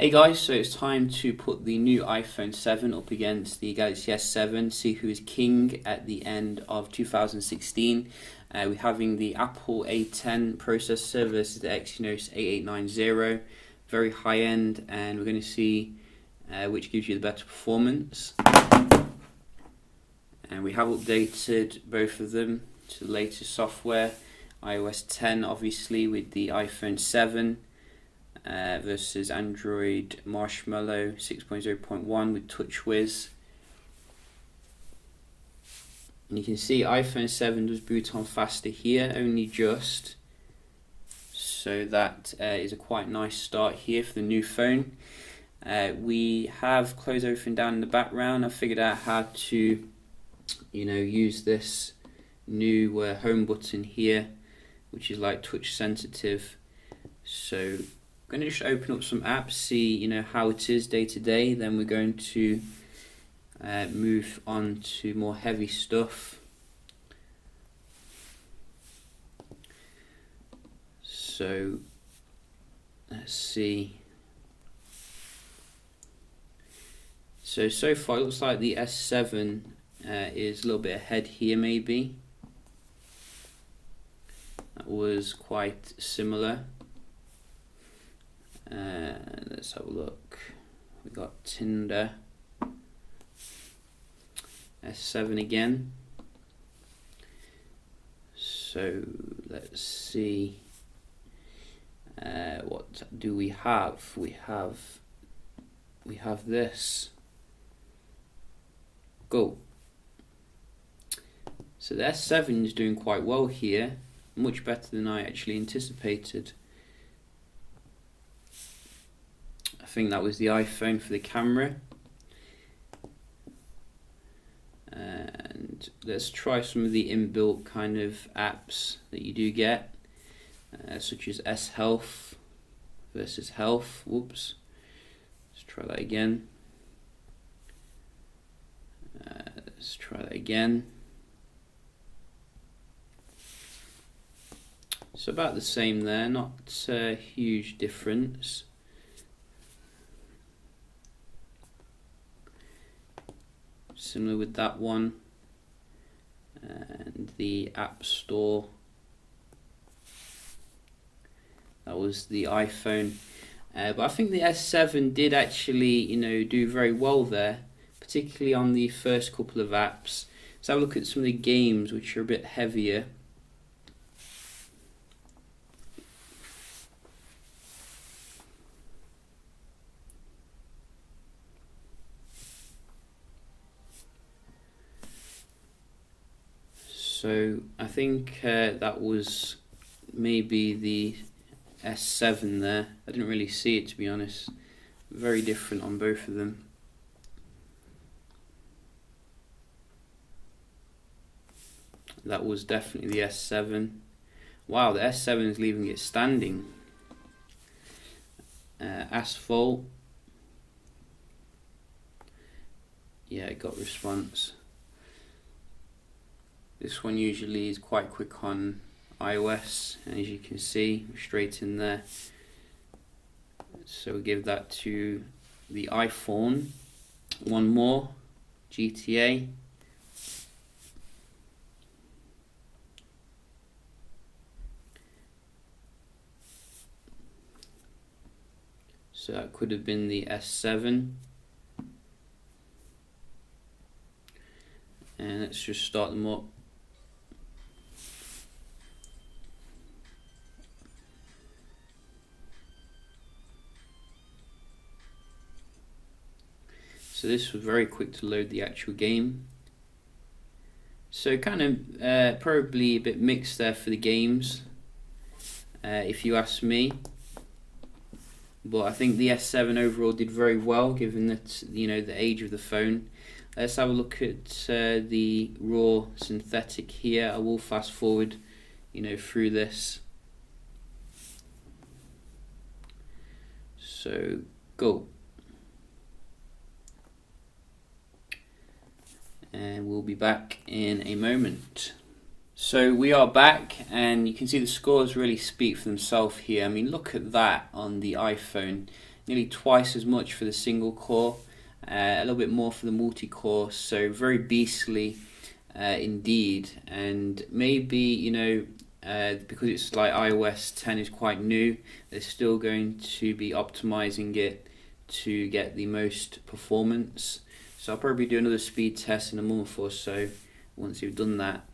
Hey guys, so it's time to put the new iPhone 7 up against the Galaxy S7, see who is king at the end of 2016. We're having the Apple A10 processor versus the Exynos 8890, very high end, and we're going to see which gives you the better performance. And we have updated both of them to the latest software, iOS 10 obviously with the iPhone 7. Versus Android Marshmallow 6.0.1 with TouchWiz. And you can see iPhone 7 does boot on faster here, only just. So that is a quite nice start here for the new phone. We have closed everything down in the background. I figured out how to, use this new home button here, which is like touch sensitive. So I'm going to just open up some apps, see how it is day to day. Then we're going to move on to more heavy stuff. So let's see. So far it looks like the S7 is a little bit ahead here maybe. That was quite similar. Let's have a look. We got Tinder, S7 again. So let's see. What do we have? We have this. Go. So the S7 is doing quite well here, much better than I actually anticipated. I think that was the iPhone for the camera. And let's try some of the inbuilt kind of apps that you do get, such as S Health versus Health. Whoops. Let's try that again. Let's try that again. So about the same there, not a huge difference. Similar with that one, and the App Store, that was the iPhone. But I think the S7 did actually, do very well there, particularly on the first couple of apps. Let's have a look at some of the games which are a bit heavier. So I think that was maybe the S7 there. I didn't really see it, to be honest. Very different on both of them. That was definitely the S7. Wow, the S7 is leaving it standing. Asphalt. Yeah, it got response. This one usually is quite quick on iOS, and as you can see, straight in there. So we'll give that to the iPhone. One more, GTA. So that could have been the S7. And let's just start them up. So this was very quick to load the actual game. So kind of probably a bit mixed there for the games, if you ask me. But I think the S7 overall did very well, given that the age of the phone. Let's have a look at the raw synthetic here. I will fast forward, through this. So go. And we'll be back in a moment. So we are back, and you can see the scores really speak for themselves here. I mean, look at that on the iPhone. nearly twice as much for the single core, a little bit more for the multi-core, so very beastly indeed. And maybe, you know, because it's like iOS 10 is quite new, they're still going to be optimizing it to get the most performance. So I'll probably do another speed test in a month or so once you've done that.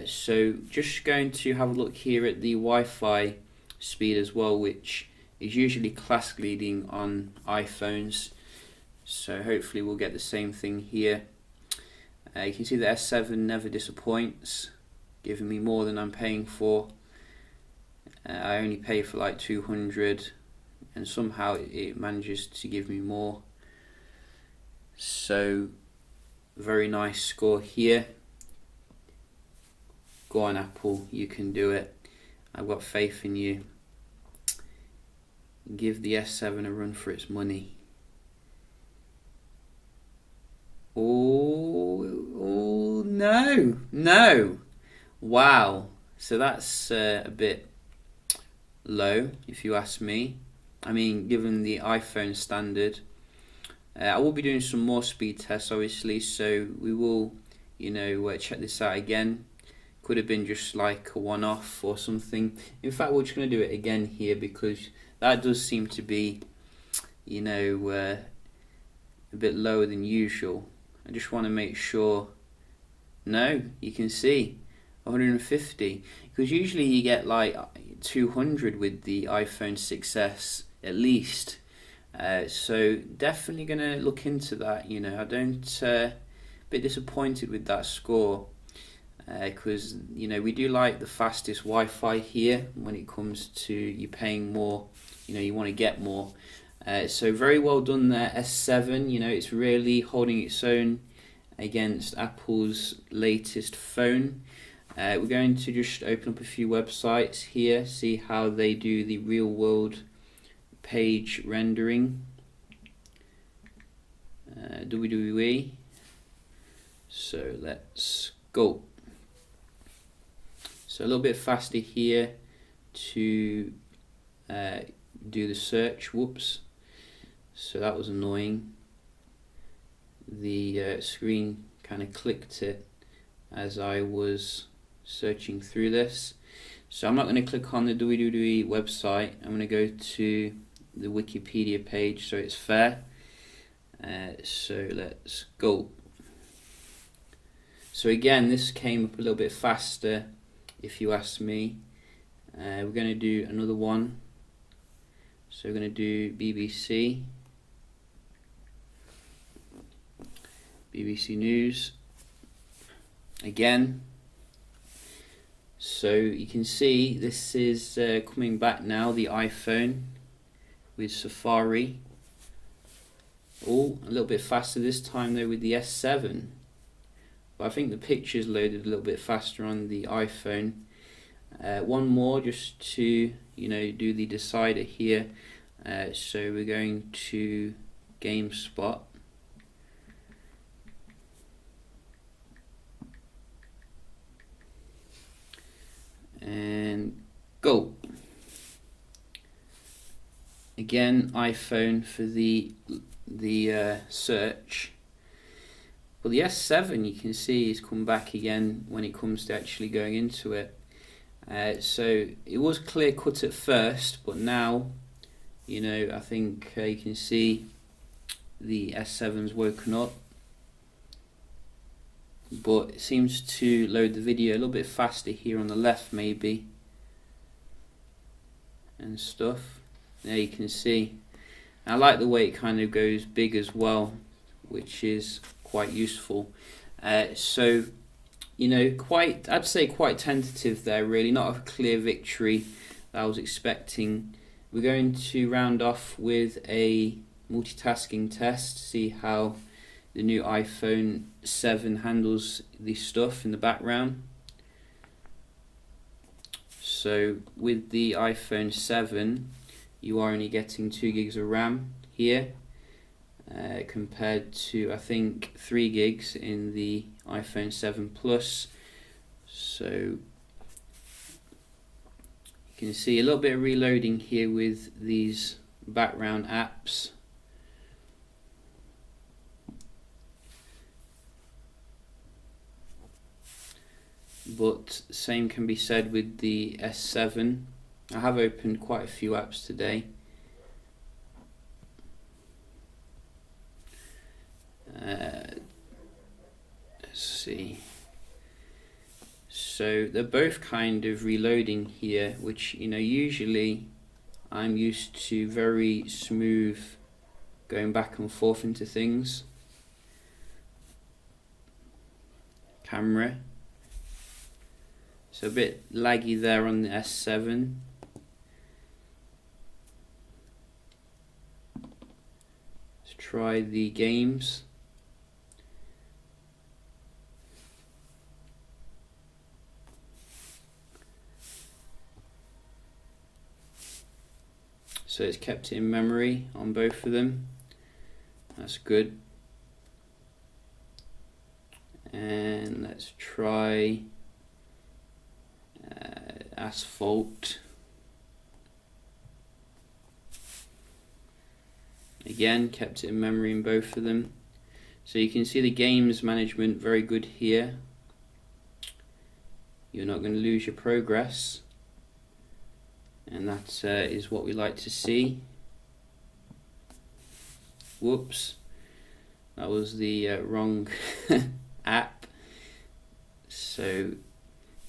So just going to have a look here at the Wi-Fi speed as well, which is usually class leading on iPhones. So hopefully we'll get the same thing here. You can see the S7 never disappoints, giving me more than I'm paying for. I only pay for like 200 and somehow it manages to give me more. So very nice score here. Go on Apple, you can do it. I've got faith in you. Give the S7 a run for its money. Oh no. Wow. So that's a bit low if you ask me. I mean, given the iPhone standard. I will be doing some more speed tests obviously, so we will, you know, check this out again. Could have been just like a one-off or something. In fact, we're just going to do it again here because that does seem to be, you know, a bit lower than usual. I just want to make sure. No, you can see 150, because usually you get like 200 with the iPhone 6s at least. So definitely going to look into that. You know, I don't a bit disappointed with that score. Because you know, we do like the fastest Wi-Fi here when it comes to you paying more, you know, you want to get more. So very well done there, S7. You know, it's really holding its own against Apple's latest phone. We're going to just open up a few websites here, see how they do the real world page rendering. WWE. So let's go. So a little bit faster here to do the search. Whoops. So that was annoying. The screen kind of clicked it as I was searching through this. So I'm not going to click on the WWE website. I'm going to go to the Wikipedia page so it's fair. So let's go. So again, this came up a little bit faster if you ask me. We're going to do another one. So we're going to do BBC News again. So you can see this is coming back now, the iPhone with Safari. Oh, a little bit faster this time though with the S7. But I think the pictures loaded a little bit faster on the iPhone. One more just to, you know, do the decider here. So we're going to GameSpot. And go. Again, iPhone for the search. Well, the S7 you can see is come back again when it comes to actually going into it. So it was clear cut at first, but now, you know, I think you can see the S7's woken up. But it seems to load the video a little bit faster here on the left maybe. And stuff. There you can see. I like the way it kind of goes big as well, which is quite useful. So, you know, I'd say quite tentative there really, not a clear victory that I was expecting. We're going to round off with a multitasking test, see how the new iPhone 7 handles the stuff in the background. So with the iPhone 7 you are only getting 2 gigs of RAM here, compared to I think 3 gigs in the iPhone 7 Plus. So you can see a little bit of reloading here with these background apps. But same can be said with the S7. I have opened quite a few apps today. Let's see. So they're both kind of reloading here, which, you know, usually I'm used to very smooth going back and forth into things. Camera. So a bit laggy there on the S7. Let's try the games. So it's kept it in memory on both of them. That's good. And let's try Asphalt. Again, kept it in memory in both of them. So you can see the games management very good here. You're not going to lose your progress. And that is what we like to see. Whoops, that was the wrong app. So you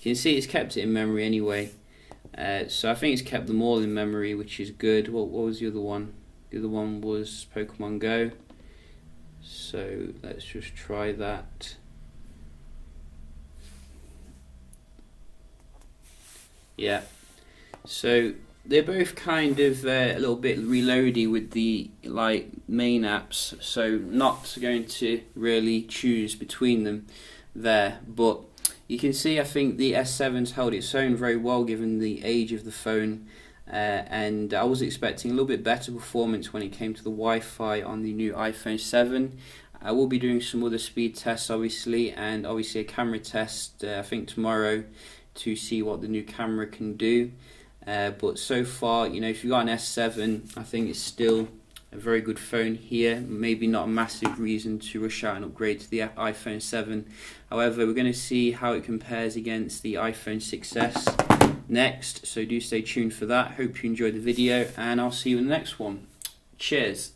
can see it's kept it in memory anyway. So I think it's kept them all in memory, which is good. What was the other one? The other one was Pokemon Go. So let's just try that. Yeah. So they're both kind of a little bit reloady with the main apps, so not going to really choose between them there. But you can see I think the S7's held its own very well given the age of the phone, and I was expecting a little bit better performance when it came to the Wi-Fi on the new iPhone 7. I will be doing some other speed tests obviously, and obviously a camera test I think tomorrow to see what the new camera can do. But so far, you know, if you've got an S7, I think it's still a very good phone here. Maybe not a massive reason to rush out and upgrade to the iPhone 7. However, we're going to see how it compares against the iPhone 6s next. So do stay tuned for that. Hope you enjoyed the video, and I'll see you in the next one. Cheers.